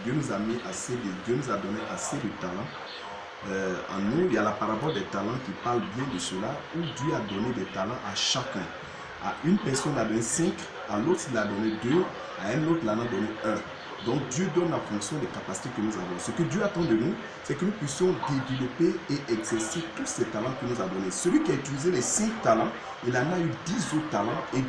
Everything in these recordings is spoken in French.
Dieu nous a mis Dieu nous a donné assez de talents. En nous, il y a la parabole des talents qui parle bien de cela, où Dieu a donné des talents à chacun. À une personne, il a donné 5, à l'autre, il a donné 2, à un autre, il en a donné 1. Donc Dieu donne en fonction des capacités que nous avons. Ce que Dieu attend de nous, c'est que nous puissions développer et exercer tous ces talents qu'il nous a donnés. Celui qui a utilisé les 5 talents, il en a eu 10 autres talents et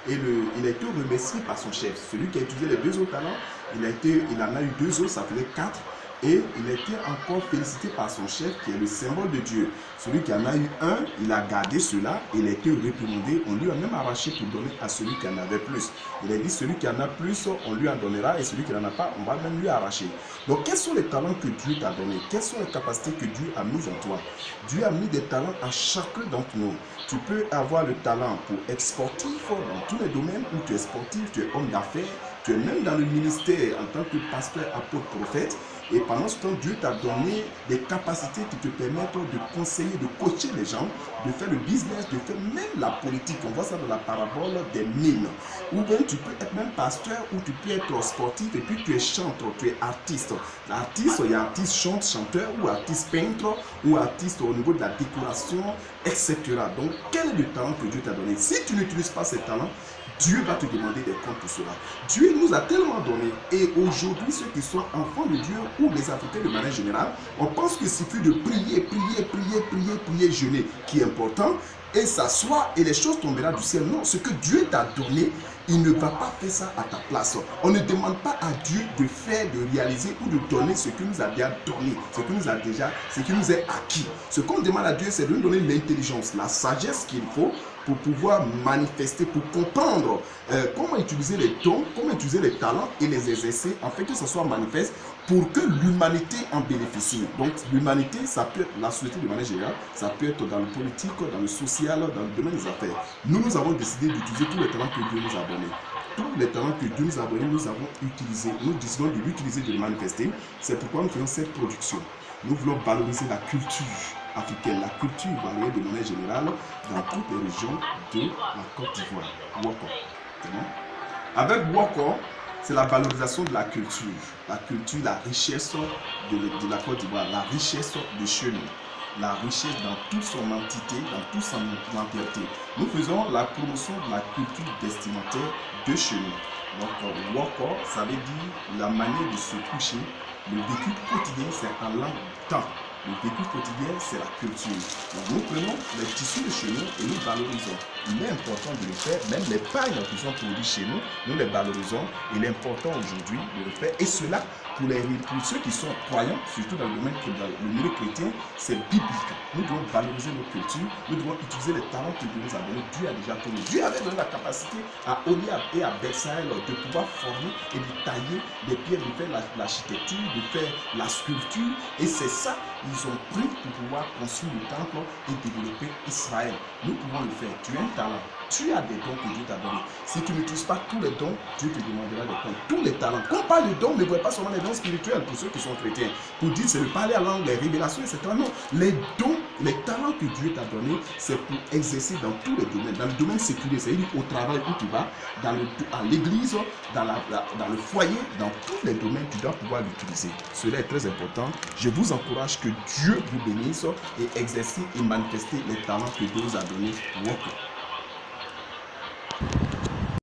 il a été remercié par son chef. Celui qui a utilisé les 2 autres talents, il en a eu 2 autres, ça faisait 4. Et il a été encore félicité par son chef qui est le symbole de Dieu. Celui qui en a eu 1, il a gardé cela, il a été réprimandé, on lui a même arraché pour donner à celui qui en avait plus. Il a dit celui qui en a plus, on lui en donnera et celui qui n'en a pas, on va même lui arracher. Donc quels sont les talents que Dieu t'a donnés? Quelles sont les capacités que Dieu a mises en toi? Dieu a mis des talents à chacun d'entre nous. Tu peux avoir le talent pour être sportif dans tous les domaines où tu es sportif, tu es homme d'affaires, tu es même dans le ministère en tant que pasteur, apôtre, prophète. Et pendant ce temps, Dieu t'a donné des capacités qui te permettent de conseiller, de coacher les gens, de faire le business, de faire même la politique. On voit ça dans la parabole des mines. Ou bien tu peux être même pasteur, ou tu peux être sportif, et puis tu es chanteur, tu es artiste. L'artiste, il y a artiste chanteur, ou artiste peintre, ou artiste au niveau de la décoration, etc. Donc, quel est le talent que Dieu t'a donné? Si tu n'utilises pas ces talents, Dieu va te demander des comptes pour cela. Dieu nous a tellement donné. Et aujourd'hui, ceux qui sont enfants de Dieu ou les Africains de manière générale, on pense qu'il suffit de prier, jeûner, qui est important, et s'asseoir et les choses tomberont du ciel. Non, ce que Dieu t'a donné, il ne va pas faire ça à ta place. On ne demande pas à Dieu de faire, de réaliser ou de donner ce qu'il nous a déjà donné, ce qui nous est acquis. Ce qu'on demande à Dieu, c'est de nous donner l'intelligence, la sagesse qu'il faut pour pouvoir manifester, pour comprendre comment utiliser les dons, comment utiliser les talents et les exercer afin que ce soit manifeste pour que l'humanité en bénéficie. Donc l'humanité, ça peut être la société de manière générale, ça peut être dans le politique, dans le social, dans le domaine des affaires. Nous avons décidé d'utiliser tous les talents que Dieu nous a donnés. Tous les talents que Dieu nous a donnés, nous avons utilisé. Nous décidons de l'utiliser, de le manifester. C'est pourquoi nous faisons cette production. Nous voulons valoriser la culture africaine, la culture ivoirienne de manière générale dans toutes les régions de la Côte d'Ivoire. Woko. Avec Woko, c'est la valorisation de la culture, la richesse de la Côte d'Ivoire, la richesse de chez nous, la richesse dans toute son entité, dans toute son entièreté. Nous faisons la promotion de la culture vestimentaire de chez nous. Donc, Woko, ça veut dire la manière de se coucher. Le vécu quotidien, c'est en langue temps. Le vécu quotidien, c'est la culture. Donc, nous prenons les tissus de chez nous et nous valorisons. Il est important de le faire. Même les pailles qui sont produites chez nous, nous les valorisons. Il est important aujourd'hui de le faire. Et cela, pour ceux qui sont croyants, surtout dans le domaine dans le milieu chrétien, c'est biblique. Nous devons valoriser nos cultures. Nous devons utiliser les talents que Dieu nous a donnés. Dieu a déjà donné. Dieu avait donné la capacité à Oliab et à Versailles de pouvoir former et de tailler des pierres, de faire l'architecture, de faire la sculpture. Et c'est ça, ils ont pris pour pouvoir construire le temple et développer Israël. Nous pouvons le faire. Tu as un talent. Tu as des dons que Dieu t'a donnés. Si tu n'utilises pas tous les dons, Dieu te demandera de prendre tous les talents. Quand on parle de dons, ne voyez pas seulement les dons spirituels pour ceux qui sont chrétiens. Pour dire, c'est de parler à langue, les révélations, etc. Non, les dons, les talents que Dieu t'a donnés, c'est pour exercer dans tous les domaines. Dans le domaine séculier, c'est-à-dire au travail où tu vas, à l'église, dans le foyer, dans tous les domaines, tu dois pouvoir l'utiliser. Cela est très important. Je vous encourage que Dieu vous bénisse et exercer et manifester les talents que Dieu vous a donnés.